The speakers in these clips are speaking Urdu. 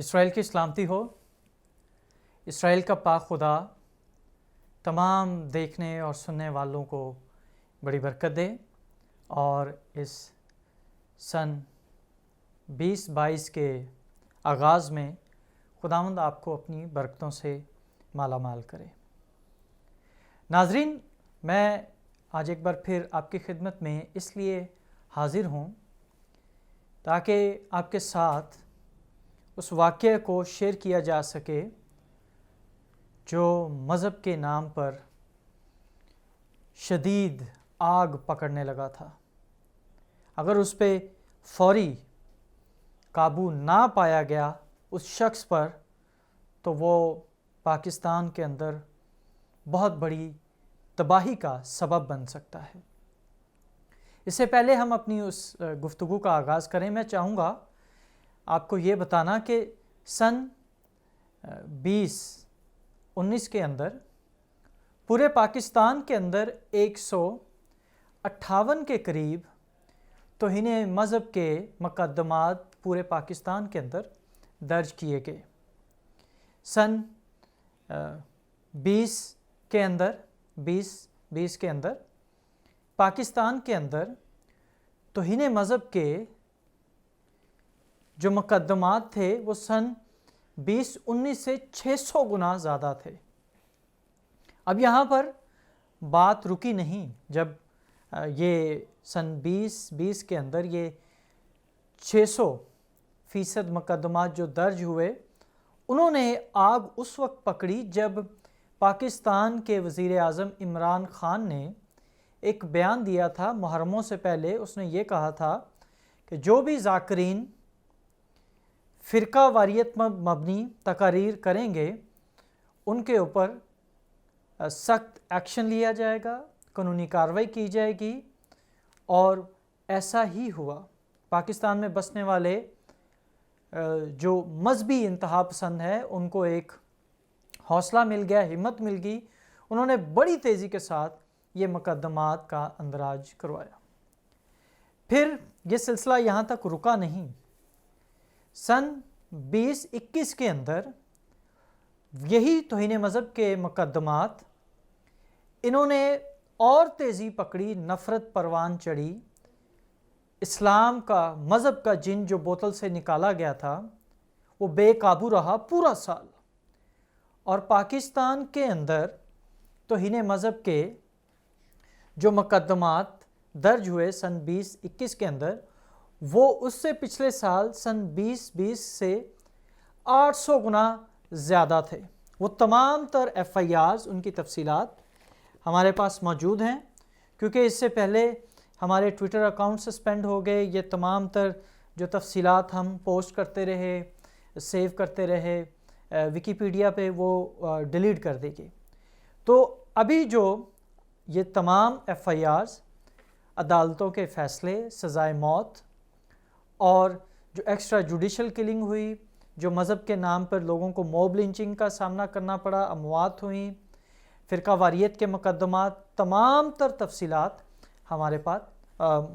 اسرائیل کی سلامتی ہو۔ اسرائیل کا پاک خدا تمام دیکھنے اور سننے والوں کو بڑی برکت دے، اور اس سن 2022 کے آغاز میں خداوند آپ کو اپنی برکتوں سے مالا مال کرے۔ ناظرین، میں آج ایک بار پھر آپ کی خدمت میں اس لیے حاضر ہوں تاکہ آپ کے ساتھ اس واقعے کو شیئر کیا جا سکے جو مذہب کے نام پر شدید آگ پکڑنے لگا تھا۔ اگر اس پہ فوری قابو نہ پایا گیا اس شخص پر تو وہ پاکستان کے اندر بہت بڑی تباہی کا سبب بن سکتا ہے۔ اس سے پہلے ہم اپنی اس گفتگو کا آغاز کریں، میں چاہوں گا آپ کو یہ بتانا کہ سن 2019 کے اندر پورے پاکستان کے اندر 158 کے قریب توہین مذہب کے مقدمات پورے پاکستان کے اندر درج کیے گئے۔ سن 20 کے اندر پاکستان کے اندر توہین مذہب کے جو مقدمات تھے وہ سن 2019 سے 600 گنا زیادہ تھے۔ اب یہاں پر بات رکی نہیں، جب یہ سن 2020 کے اندر یہ 600% مقدمات جو درج ہوئے، انہوں نے آگ اس وقت پکڑی جب پاکستان کے وزیر اعظم عمران خان نے ایک بیان دیا تھا۔ محرموں سے پہلے اس نے یہ کہا تھا کہ جو بھی ذاکرین فرقہ واریت مبنی تقاریر کریں گے ان کے اوپر سخت ایکشن لیا جائے گا، قانونی کارروائی کی جائے گی، اور ایسا ہی ہوا۔ پاکستان میں بسنے والے جو مذہبی انتہا پسند ہیں ان کو ایک حوصلہ مل گیا، ہمت مل گئی، انہوں نے بڑی تیزی کے ساتھ یہ مقدمات کا اندراج کروایا۔ پھر یہ سلسلہ یہاں تک رکا نہیں، سن 2021 کے اندر یہی توہین مذہب کے مقدمات انہوں نے اور تیزی پکڑی، نفرت پروان چڑھی۔ اسلام کا، مذہب کا جن جو بوتل سے نکالا گیا تھا وہ بے قابو رہا پورا سال، اور پاکستان کے اندر توہین مذہب کے جو مقدمات درج ہوئے سن 2021 کے اندر وہ اس سے پچھلے سال سن 2020 سے 800 گنا زیادہ تھے۔ وہ تمام تر FIRs، ان کی تفصیلات ہمارے پاس موجود ہیں، کیونکہ اس سے پہلے ہمارے ٹویٹر اکاؤنٹ سسپینڈ ہو گئے۔ یہ تمام تر جو تفصیلات ہم پوسٹ کرتے رہے، سیو کرتے رہے ویکیپیڈیا پہ، وہ ڈیلیٹ کر دی گئی۔ تو ابھی جو یہ تمام FIRs، عدالتوں کے فیصلے، سزائے موت، اور جو ایکسٹرا جوڈیشل کلنگ ہوئی، جو مذہب کے نام پر لوگوں کو موب لنچنگ کا سامنا کرنا پڑا، اموات ہوئیں، فرقہ واریت کے مقدمات، تمام تر تفصیلات ہمارے پاس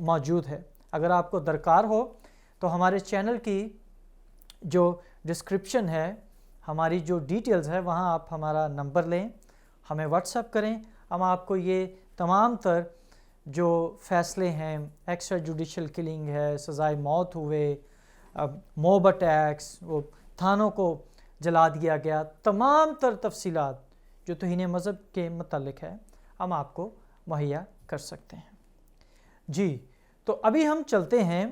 موجود ہے۔ اگر آپ کو درکار ہو تو ہمارے چینل کی جو ڈسکرپشن ہے، ہماری جو ڈیٹیلز ہے، وہاں آپ ہمارا نمبر لیں، ہمیں واٹس ایپ کریں، ہم آپ کو یہ تمام تر جو فیصلے ہیں، ایکسٹرا جوڈیشل کلنگ ہے، سزائے موت ہوئے، موب اٹیکس، وہ تھانوں کو جلا دیا گیا، تمام تر تفصیلات جو توہین مذہب کے متعلق ہے ہم آپ کو مہیا کر سکتے ہیں۔ جی، تو ابھی ہم چلتے ہیں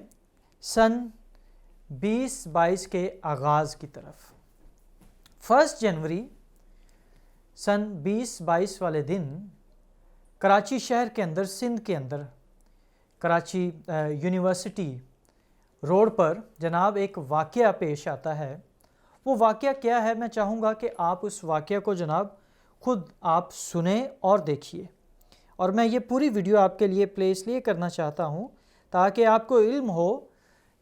سن 2022 کے آغاز کی طرف۔ 1 جنوری سن 2022 والے دن کراچی شہر کے اندر، سندھ کے اندر، کراچی یونیورسٹی روڈ پر جناب ایک واقعہ پیش آتا ہے۔ وہ واقعہ کیا ہے، میں چاہوں گا کہ آپ اس واقعہ کو جناب خود آپ سنیں اور دیکھیے، اور میں یہ پوری ویڈیو آپ کے لیے پلے اس لیے کرنا چاہتا ہوں تاکہ آپ کو علم ہو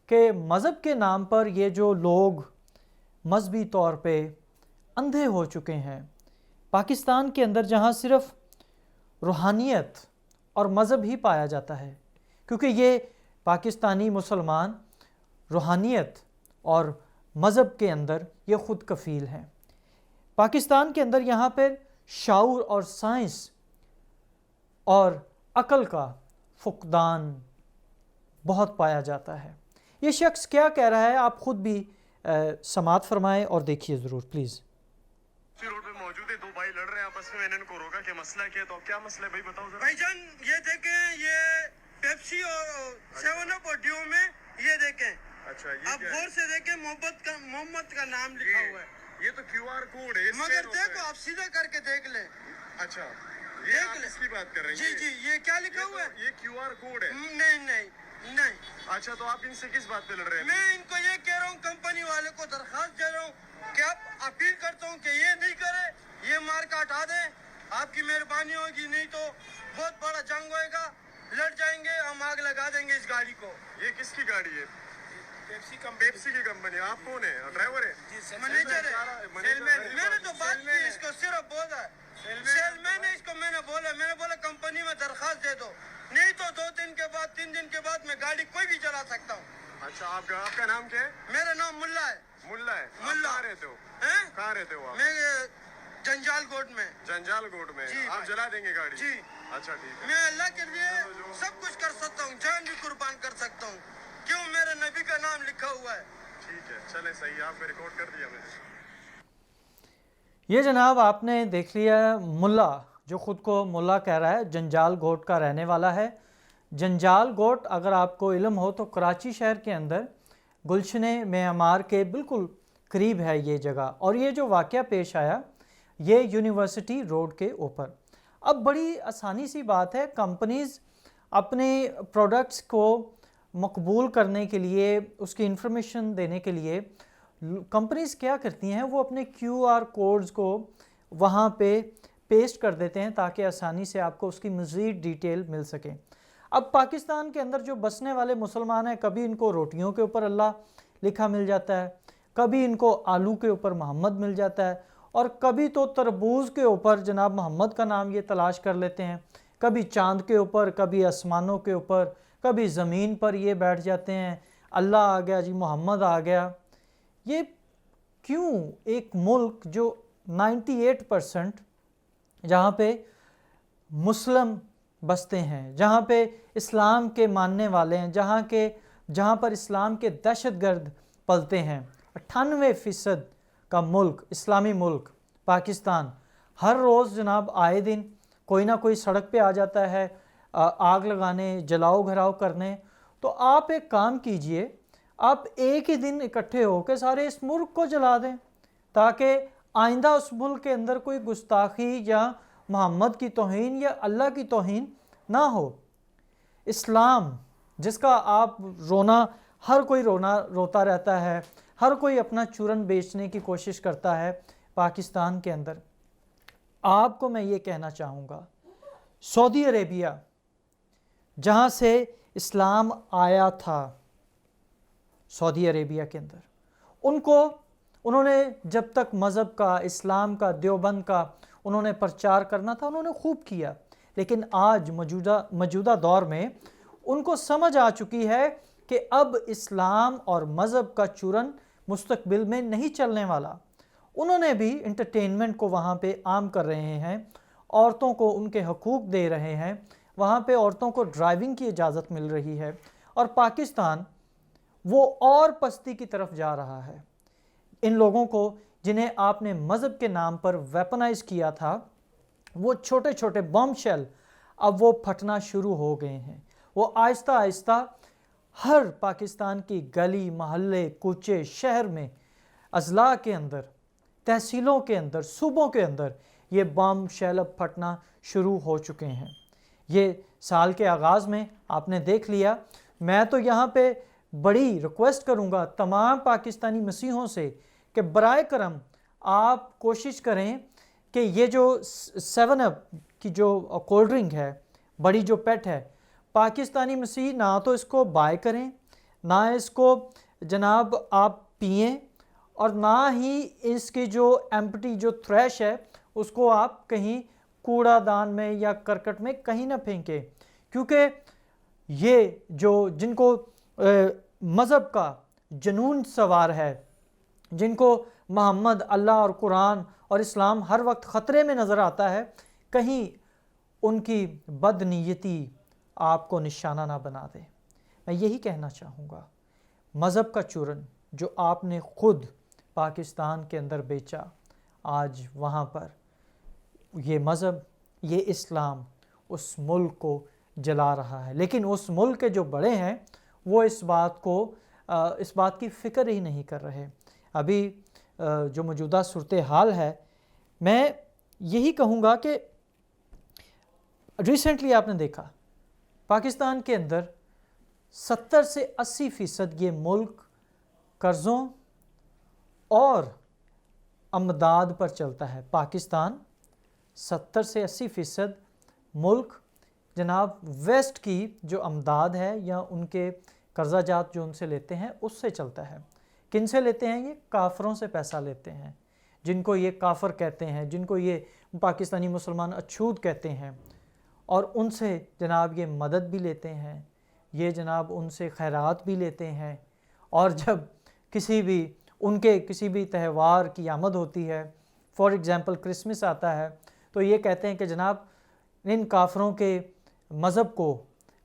کہ مذہب کے نام پر یہ جو لوگ مذہبی طور پہ اندھے ہو چکے ہیں پاکستان کے اندر، جہاں صرف روحانیت اور مذہب ہی پایا جاتا ہے، کیونکہ یہ پاکستانی مسلمان روحانیت اور مذہب کے اندر یہ خود کفیل ہیں۔ پاکستان کے اندر یہاں پر شعور اور سائنس اور عقل کا فقدان بہت پایا جاتا ہے۔ یہ شخص کیا کہہ رہا ہے آپ خود بھی سماعت فرمائیں اور دیکھیے ضرور پلیز۔ روڈ پہ موجود ہے، دو بھائی لڑ رہے ہیں آپس میں نے ان کو روکا کہ مسئلہ کیا ہے، تو کیا مسئلہ ہے بھائی بتاؤ ذرا۔ بھائی جان یہ دیکھیں، یہ پیپسی اور 7 اپ اور ڈیو میں یہ دیکھیں، اچھا آپ غور سے دیکھیں، محمد کا نام لکھا ہوا ہے، یہ تو کیو آر کوڈ ہے، مگر دیکھو آپ سیدھا کر کے دیکھ لیں۔ اچھا یہ آپ اس کی بات کر رہے ہیں؟ جی جی، یہ کیا لکھا ہوا ہے؟ یہ کیو آر کوڈ ہے؟ نہیں۔ اچھا تو آپ ان سے کس بات پہ لڑ رہے ہیں؟ میں ان کو یہ کہہ رہا ہوں، کمپنی والے کو درخواست دے رہا ہوں کہ آپ اپیل کرتا ہوں کہ یہ نہیں کرے، یہ مار کا ہٹا دیں، آپ کی مہربانی ہوگی، نہیں تو بہت بڑا جنگ ہوئے گا، لڑ جائیں گے، ہم آگ لگا دیں گے اس گاڑی کو۔ یہ کس کی گاڑی ہے؟ پیپسی کی کمپنی۔ آپ کون ہے؟ ڈرائیور ہے؟ منیجر ہے، میں نے تو بات کی، اس کو صرف بولا سیل مین نے، اس کو میں نے بولا کمپنی میں درخواست دے دو، نہیں تو 2 دن کے بعد 3 دن کے بعد میں گاڑی کوئی بھی چلا سکتا ہوں۔ اچھا آپ کا نام کیا ہے؟ میرا نام ملا ہے۔ ملا ہے؟ ملا۔ کہاں رہتے ہو؟ کہاں رہتے ہو آپ؟ میں جنجال گوٹ میں۔ جنجال گوٹ میں؟ آپ جلا دیں گے گاڑی؟ جی۔ اچھا ٹھیک ہے۔ میں اللہ کے لیے سب کچھ کر سکتا ہوں، جان بھی قربان کر سکتا ہوں، کیوں میرے نبی کا نام لکھا ہوا ہے۔ ٹھیک ہے چلیں صحیح ہے، آپ کو ریکارڈ کر دیا میں نے۔ یہ جناب آپ نے دیکھ لیا ملا، جو خود کو ملا کہہ رہا ہے، جنجال گوٹ کا رہنے والا ہے۔ جنجال گوٹ اگر آپ کو علم ہو تو کراچی شہر کے اندر گلشن معمار کے بالکل قریب ہے یہ جگہ، اور یہ جو واقعہ پیش آیا یہ یونیورسٹی روڈ کے اوپر۔ اب بڑی آسانی سی بات ہے، کمپنیز اپنے پروڈکٹس کو مقبول کرنے کے لیے، اس کی انفارمیشن دینے کے لیے کمپنیز کیا کرتی ہیں، وہ اپنے کیو آر کوڈز کو وہاں پہ پیسٹ کر دیتے ہیں تاکہ آسانی سے آپ کو اس کی مزید ڈیٹیل مل سکے۔ اب پاکستان کے اندر جو بسنے والے مسلمان ہیں، کبھی ان کو روٹیوں کے اوپر اللہ لکھا مل جاتا ہے، کبھی ان کو آلو کے اوپر محمد مل جاتا ہے، اور کبھی تو تربوز کے اوپر جناب محمد کا نام یہ تلاش کر لیتے ہیں، کبھی چاند کے اوپر، کبھی آسمانوں کے اوپر، کبھی زمین پر یہ بیٹھ جاتے ہیں، اللہ آ گیا جی، محمد آ گیا۔ یہ کیوں ایک ملک جو 98% جہاں پہ مسلم بستے ہیں، جہاں پہ اسلام کے ماننے والے ہیں، جہاں پر اسلام کے دہشت گرد پلتے ہیں، 98% کا ملک، اسلامی ملک پاکستان، ہر روز جناب آئے دن کوئی نہ کوئی سڑک پہ آ جاتا ہے آگ لگانے، جلاؤ گھراؤ کرنے۔ تو آپ ایک کام کیجئے، آپ ایک ہی دن اکٹھے ہو کے سارے اس ملک کو جلا دیں تاکہ آئندہ اس ملک کے اندر کوئی گستاخی یا محمد کی توہین یا اللہ کی توہین نہ ہو۔ اسلام جس کا آپ ہر کوئی روتا رہتا ہے، ہر کوئی اپنا چورن بیچنے کی کوشش کرتا ہے پاکستان کے اندر۔ آپ کو میں یہ کہنا چاہوں گا، سعودی عربیہ جہاں سے اسلام آیا تھا، سعودی عربیہ کے اندر انہوں نے جب تک مذہب کا، اسلام کا، دیوبند کا انہوں نے پرچار کرنا تھا، انہوں نے خوب کیا، لیکن آج موجودہ دور میں ان کو سمجھ آ چکی ہے کہ اب اسلام اور مذہب کا چورن مستقبل میں نہیں چلنے والا۔ انہوں نے بھی انٹرٹینمنٹ کو وہاں پہ عام کر رہے ہیں، عورتوں کو ان کے حقوق دے رہے ہیں، وہاں پہ عورتوں کو ڈرائیونگ کی اجازت مل رہی ہے، اور پاکستان وہ اور پستی کی طرف جا رہا ہے۔ ان لوگوں کو جنہیں آپ نے مذہب کے نام پر ویپنائز کیا تھا، وہ چھوٹے چھوٹے بم شیل اب وہ پھٹنا شروع ہو گئے ہیں۔ وہ آہستہ آہستہ ہر پاکستان کی گلی محلے کوچے شہر میں، اضلاع کے اندر، تحصیلوں کے اندر، صوبوں کے اندر یہ بم شیل اب پھٹنا شروع ہو چکے ہیں۔ یہ سال کے آغاز میں آپ نے دیکھ لیا۔ میں تو یہاں پہ بڑی ریکویسٹ کروں گا تمام پاکستانی مسیحوں سے کہ برائے کرم آپ کوشش کریں کہ یہ جو 7 اپ کی جو کولڈ ڈرنک ہے، بڑی جو پیٹ ہے، پاکستانی مسیح نہ تو اس کو بائی کریں، نہ اس کو جناب آپ پئیں، اور نہ ہی اس کی جو ایمپٹی جو تھریش ہے اس کو آپ کہیں کوڑا دان میں یا کرکٹ میں کہیں نہ پھینکیں، کیونکہ یہ جو جن کو مذہب کا جنون سوار ہے، جن کو محمد، اللہ اور قرآن اور اسلام ہر وقت خطرے میں نظر آتا ہے، کہیں ان کی بد نیتی آپ کو نشانہ نہ بنا دے۔ میں یہی کہنا چاہوں گا، مذہب کا چورن جو آپ نے خود پاکستان کے اندر بیچا، آج وہاں پر یہ مذہب، یہ اسلام اس ملک کو جلا رہا ہے، لیکن اس ملک کے جو بڑے ہیں وہ اس بات کی فکر ہی نہیں کر رہے۔ ابھی جو موجودہ صورتحال ہے، میں یہی کہوں گا کہ ریسنٹلی آپ نے دیکھا پاکستان کے اندر 70 سے 80% یہ ملک قرضوں اور امداد پر چلتا ہے۔ پاکستان 70 سے 80% ملک جناب ویسٹ کی جو امداد ہے یا ان کے قرضہ جات جو ان سے لیتے ہیں اس سے چلتا ہے۔ کن سے لیتے ہیں؟ یہ کافروں سے پیسہ لیتے ہیں، جن کو یہ کافر کہتے ہیں، جن کو یہ پاکستانی مسلمان اچھوت کہتے ہیں، اور ان سے جناب یہ مدد بھی لیتے ہیں، یہ جناب ان سے خیرات بھی لیتے ہیں، اور جب کسی بھی تہوار کی آمد ہوتی ہے، فار ایگزامپل کرسمس آتا ہے، تو یہ کہتے ہیں کہ جناب ان کافروں کے مذہب کو،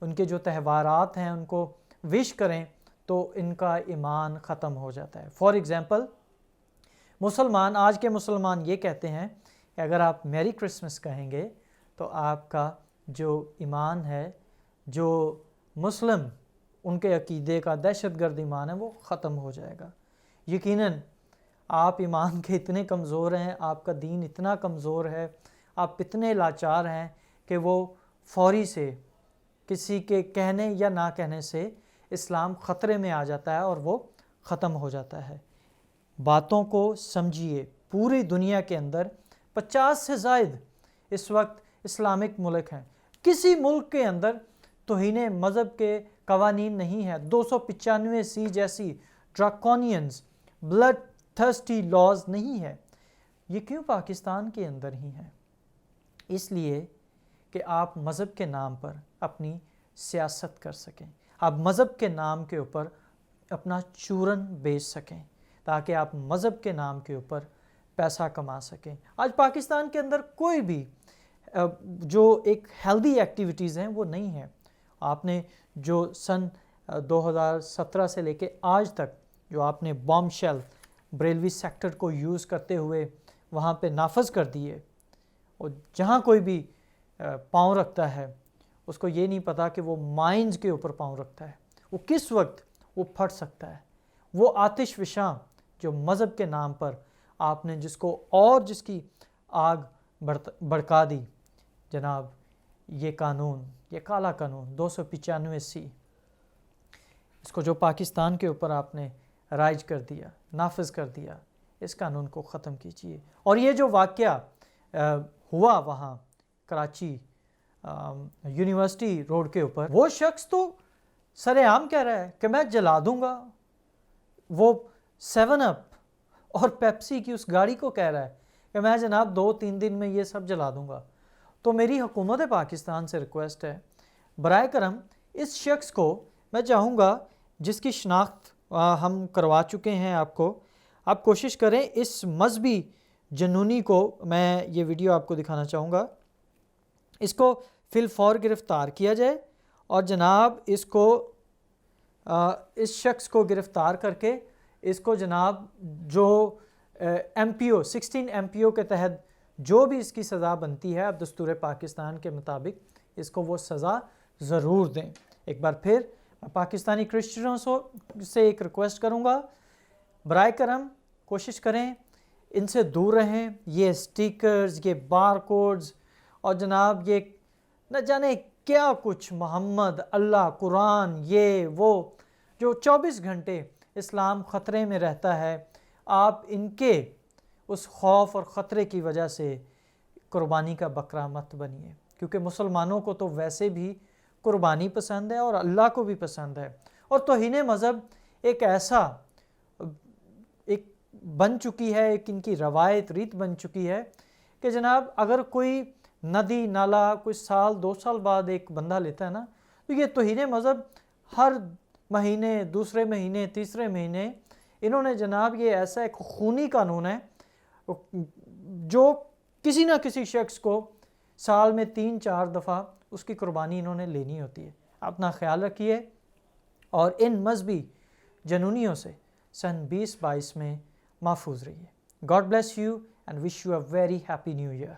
ان کے جو تہوارات ہیں ان کو وش کریں تو ان کا ایمان ختم ہو جاتا ہے۔ فار ایگزامپل آج کے مسلمان یہ کہتے ہیں کہ اگر آپ میری کرسمس کہیں گے تو آپ کا جو ایمان ہے، جو مسلم ان کے عقیدے کا دہشت گرد ایمان ہے، وہ ختم ہو جائے گا۔ یقیناً آپ ایمان کے اتنے کمزور ہیں، آپ کا دین اتنا کمزور ہے، آپ اتنے لاچار ہیں کہ وہ فوری سے کسی کے کہنے یا نہ کہنے سے اسلام خطرے میں آ جاتا ہے اور وہ ختم ہو جاتا ہے۔ باتوں کو سمجھیے، پوری دنیا کے اندر 50 سے زائد اس وقت اسلامک ملک ہیں، کسی ملک کے اندر توہین مذہب کے قوانین نہیں ہیں۔ 295 جیسی ڈراکونینز بلڈ تھرسٹی لاز نہیں ہے۔ یہ کیوں پاکستان کے اندر ہی ہیں؟ اس لیے کہ آپ مذہب کے نام پر اپنی سیاست کر سکیں، آپ مذہب کے نام کے اوپر اپنا چورن بیچ سکیں، تاکہ آپ مذہب کے نام کے اوپر پیسہ کما سکیں۔ آج پاکستان کے اندر کوئی بھی جو ایک ہیلدی ایکٹیویٹیز ہیں وہ نہیں ہیں۔ آپ نے جو سن 2017 سے لے کے آج تک جو آپ نے بام شیل بریلوی سیکٹر کو یوز کرتے ہوئے وہاں پہ نافذ کر دیے، اور جہاں کوئی بھی پاؤں رکھتا ہے اس کو یہ نہیں پتا کہ وہ مائنز کے اوپر پاؤں رکھتا ہے، وہ کس وقت وہ پھٹ سکتا ہے۔ وہ آتش فشاں جو مذہب کے نام پر آپ نے جس کو اور جس کی آگ بڑھکا دی، جناب یہ قانون، یہ کالا قانون 295C، اس کو جو پاکستان کے اوپر آپ نے رائج کر دیا، نافذ کر دیا، اس قانون کو ختم کیجیے۔ اور یہ جو واقعہ ہوا وہاں کراچی یونیورسٹی روڈ کے اوپر، وہ شخص تو سر عام کہہ رہا ہے کہ میں جلا دوں گا، وہ 7 اپ اور پیپسی کی اس گاڑی کو کہہ رہا ہے کہ میں جناب 2-3 دن میں یہ سب جلا دوں گا۔ تو میری حکومت پاکستان سے ریکویسٹ ہے، برائے کرم اس شخص کو میں چاہوں گا جس کی شناخت ہم کروا چکے ہیں آپ کوشش کریں اس مذہبی جنونی کو، میں یہ ویڈیو آپ کو دکھانا چاہوں گا، اس کو فی الفور گرفتار کیا جائے، اور جناب اس شخص کو گرفتار کر کے اس کو جناب جو MPO 16 MPO کے تحت جو بھی اس کی سزا بنتی ہے اب دستور پاکستان کے مطابق اس کو وہ سزا ضرور دیں۔ ایک بار پھر میں پاکستانی کرسچنوں سے ایک ریکویسٹ کروں گا، برائے کرم کوشش کریں ان سے دور رہیں۔ یہ سٹیکرز، یہ بار کوڈز اور جناب یہ نہ جانے کیا کچھ، محمد، اللہ، قرآن، یہ وہ جو 24 گھنٹے اسلام خطرے میں رہتا ہے، آپ ان کے اس خوف اور خطرے کی وجہ سے قربانی کا بکرا مت بنیے، کیونکہ مسلمانوں کو تو ویسے بھی قربانی پسند ہے اور اللہ کو بھی پسند ہے۔ اور توہین مذہب ایک ایسا بن چکی ہے، ایک ان کی روایت ریت بن چکی ہے کہ جناب اگر کوئی ندی نالا کوئی سال 2 سال بعد ایک بندہ لیتا ہے نا، تو یہ توہین مذہب ہر مہینے، دوسرے مہینے، تیسرے مہینے انہوں نے جناب یہ ایسا ایک خونی قانون ہے جو کسی نہ کسی شخص کو سال میں 3-4 دفعہ اس کی قربانی انہوں نے لینی ہوتی ہے. اپنا خیال رکھیے اور ان مذہبی جنونیوں سے سن 2022 میں محفوظ رہیے. God bless you and wish you a very happy new year.